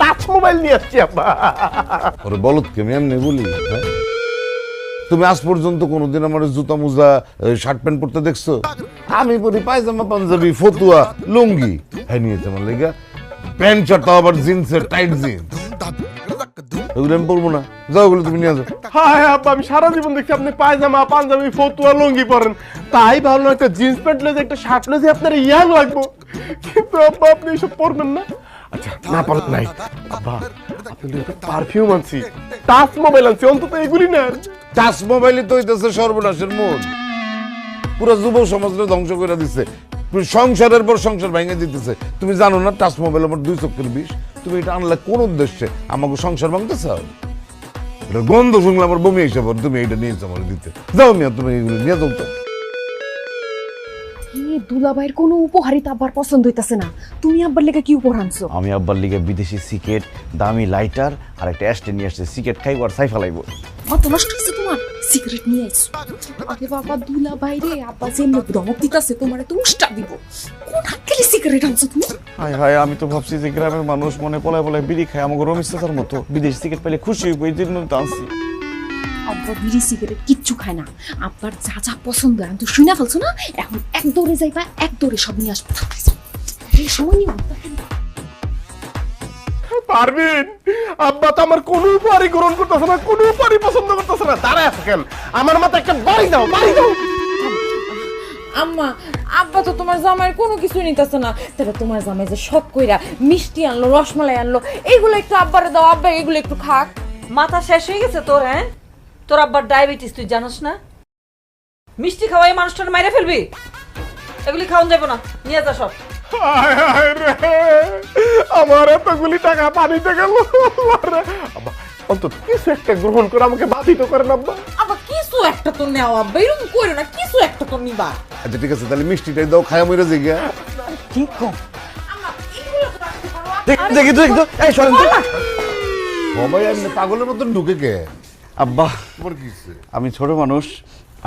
Touch mobile নিয়ে আসছি আব্বা। ওরে বলত কেমন এমনি বলি? তুমি আজ পর্যন্ত কোনোদিন আমার জুতা মুজা শার্ট প্যান্ট পরতে দেখছো? আমি পরি পায়জামা পাঞ্জাবি ফতুয়া লুঙ্গি। হ্যাঁ নিয়েছে আমার লেগা প্যান্ট শার্ট আবার জিন্সের টাইট জিন্স, ওগুলো আমি পরবো না। যাও ওগুলো তুমি নিয়ে যাও। হ্যাঁ আব্বা, আমি সারা জীবন দেখছি আপনি পায়জামা পাঞ্জাবি ফতুয়া লুঙ্গি পরেন, তাই ভাবলাম একটা জিন্স প্যান্ট লয়ে একটা শার্ট লয়ে আপনার ইয়াং লাগবো, কিন্তু আব্বা আপনি এসব পরবেন না। আচ্ছা না পারত নাই আব্বা, আপনি তো পারফিউম আনছি, টাচ মোবাইল আনছি, অন্তত এগুলি না। টাচ মোবাইলই তো হইতেছে সর্বনাশের মূল, পুরো যুব সমাজকে ধ্বংস করে দিচ্ছে, সংসারের পর সংসার ভেঙে দিতেছে। তুমি জানো না টাচ মোবাইল আমার 2 চক্কের বিষ? তুমি এটা আনলে কোন উদ্দেশ্যে? আমাকে সংসার ভাঙতে চাও? এটা গন্ধ শুনলে আমার বমি এসে পর তুমি এইটা নিয়েছো আমার দিতে। যাও মিয়া তুমি এগুলো নিয়ে যাও তো। দুলাভাইয়ের কোনো উপহারই তো আব্বার পছন্দ হইতাছে না। তুমি আব্বার লেগে কি উপহার আনছো? আমি আব্বার লিগে বিদেশি সিগারেট, দামি লাইটার আর একটা অ্যাস্টে নিয়ে আসছে। সিগারেট খাইব আর সাই ফেলাইব। কত নষ্ট হয়েছে তোমার? সিগারেট নিয়ে আইছো? আরে বাবা দুলাভাই রে, আব্বা যে ধমক দিতাছে তোমারে তো উষ্টা দিব। কোন হাক্কেলে সিগারেট আনছো তুমি? হায় হায়, আমি তো ভাবছি যে গ্রামের মানুষ মনে পলায় পলায় বিড়ি খায়, আমাকে রমেশ চাচার মতো বিদেশি সিগারেট পেলে খুশি হইব, এই জন্য তো আনছি। আব্বা বিড়ি সিগারেট কিচ্ছু খায় না। আব্বার যা যা পছন্দ হয় আমি তো শুনে ফেলছো না, এখন এক দৌড়ে যাইবা, এক দৌড়ে সব নিয়ে আসবো। এই সময় নিয়ে পারবেন? আব্বা তো আমার কোনো উপহারই গ্রহণ করতেছে না, কোনো উপহারই পছন্দ করতেছে না। দাঁড়ায় থাকেন, আমার মাথায় একটা বাড়ি দাও, বাড়ি দাও। আম্মা, আব্বা তো তোমার জামাইয়ের কোনো কিছু নিতেছে না, তাহলে তোমার জামাই যে শখ কইরা মিষ্টি আনলো, রসমালাই আনলো, এইগুলো একটু আব্বারে দাও, আব্বা এগুলো একটু খাক। মাথা শেষ হয়ে গেছে তোর? হ্যাঁ, তোর আব্বার ডায়াবেটিস তুই জানোস না? মিষ্টি খাওয়াই মানুষটার মাইরে ফেলবি, এগুলি খাওয়ান যাবো না, নিয়ে যা সব। হায় হায় রে, আমার এতগুলি টাকা পানিতে গেল। আব্বা অন্তত কিছু একটা গ্রহণ করে আমাকে বাধিত করেন আব্বা। আব্বা কিছু একটা তো নেও, আব্বা এরকম করো না, কিছু একটা তো নিবা। আচ্ছা ঠিক আছে, তাহলে মিষ্টিটাই দাও, খায়া মইরা জিগা। ঠিক কম আম্মা এগুলো তো রাখতে পারো। দেখি তো একটু, এই শোনেন তো। সবাই এমনি পাগলের মতন ঢুকে কে? আব্বা তোমার কি হইছে? আমি ছোট মানুষ,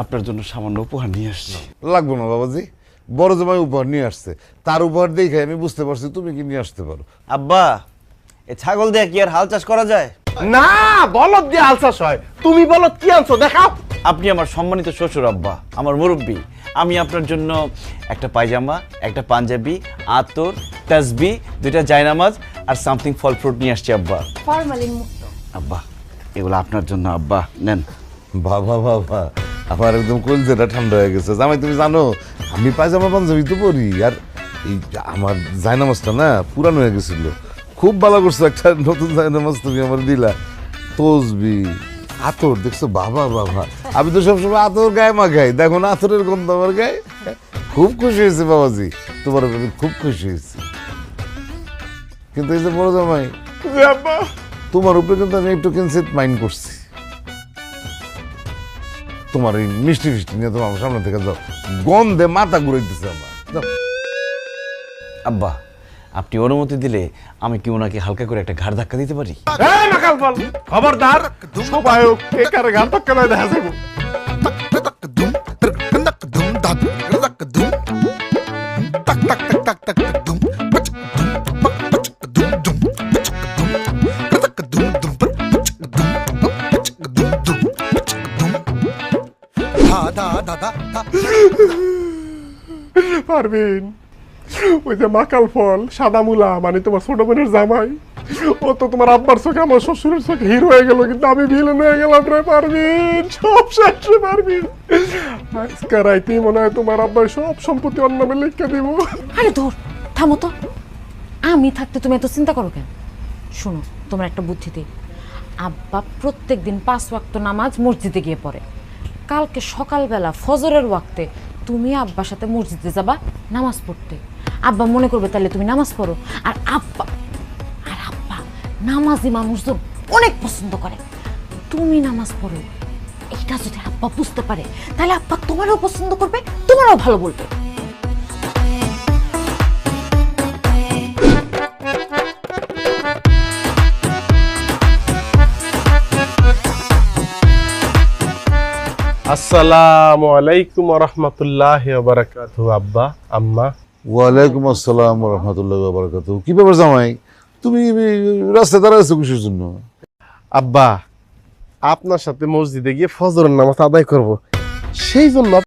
আপনার জন্য সামান্য উপহার নিয়ে আসছি। লাগবো না বাবাজি, বড় জামাই উপহার নিয়ে আসছে, তার উপহার দেখে আমি বুঝতে পারছি তুমি কি নিয়ে আসতে পারো। আব্বা এ ছাগল দিয়ে কি আর হাল চাষ করা যায়? না, বলদ দিয়ে আলসাস হয়। তুমি বলদ কি আনছো দেখাও। আপনি আমার সম্মানিত শ্বশুর আব্বা, আমার মুরব্বী। আমি আপনার জন্য একটা পায়জামা, একটা পাঞ্জাবি, আতর, তাসবি, 2টা জায়নামাজ আর সামথিং ফল ফ্রুট নিয়ে আসছি আব্বা। ফরমালিন মুক্ত। আব্বা এগুলো আপনার জন্য আব্বা, নেন। বাবা বাবা, আমার একদম কলজেটা ঠান্ডা হয়ে গেছে। জামাই তুমি জানো আমি পায়জামা পাঞ্জাবি তো পরি, আর এই আমার জায়নামাজটা না পুরানো হয়ে গেছিল। খুব ভালো করছো, একটা নতুন জায়নামাজ তুমি আমার দিলা। তসবি, আতর দেখছো? বাবা বাবা, আমি তো সবসময় আতর গায়ে মাখাই, দেখো না আতরের গন্ধ আমার গায়ে। খুব খুশি হয়েছে বাবাজি, তোমার আমি খুব খুশি হয়েছি। কিন্তু এই যে বড় জামাই, যে আব্বা তোমার উপরে কিন্তু আমি একটু কিনসিট মাইন্ড করছি। তোমার এই মিষ্টি ফিষ্টি নিয়ে তোমার সামনে থেকে যাও, গন্ধে মাথা ঘুরাইতেছে আমার। যাও। আব্বা আপনি অনুমতি দিলে আমি কি ওনাকে হালকা করে একটা ঘাড় ধাক্কা দিতে পারি? এই মাকাল বল, খবরদার সবাই কে কারে গান তক্কা লয় দেখা যাবো। পারবেন? ওই যে মাকাল ফল সাদা মুলা, মানে তোমার ছোট বোনের জামাই, ও তো তোমার আব্বার চোখে আমার শ্বশুরের চোখে হিরো হয়ে গেল, কিন্তু আমি ভিলেন হয়ে গেলাম রে। পারবেন? সব শেষ রে। পারবেন? আজকে রাইতেই মনে হয় তোমার আব্বার সব সম্পত্তি অন্য নামে লিখে দিব। আরে ধর, থামো তো। আমি থাকতে তুমি এত চিন্তা করো কেন? শোনো, তোমার একটা বুদ্ধি দিই। আব্বা প্রত্যেক দিন 5 ওয়াক্ত নামাজ মসজিদে গিয়ে পড়ে। কালকে সকালবেলা ফজরের ওয়াক্তে তুমি আব্বার সাথে মসজিদে যাবা নামাজ পড়তে। আব্বা মনে করবে তাহলে তুমি নামাজ পড়ো। আর আব্বা নামাজি মানুষজন অনেক পছন্দ করে। তুমি নামাজ পড়ো, এটা যদি আব্বা বুঝতে পারে তাহলে আব্বা তোমারও পছন্দ করবে, তোমারও ভালো বলবে। আসসালামু আলাইকুম ওয়া রাহমাতুল্লাহি ওয়া বারাকাতুহু। আব্বা, আম্মা। ওয়ালাইকুম আসসালাম ওয়া রাহমাতুল্লাহি ওয়া বারাকাতুহু। কি ব্যাপার জামাই, তুমি রাস্তায় দাঁড়াইছো কিসের জন্য? আব্বা আপনার সাথে মসজিদে গিয়ে ফজরের নামাজ আদায় করব, সেই জন্য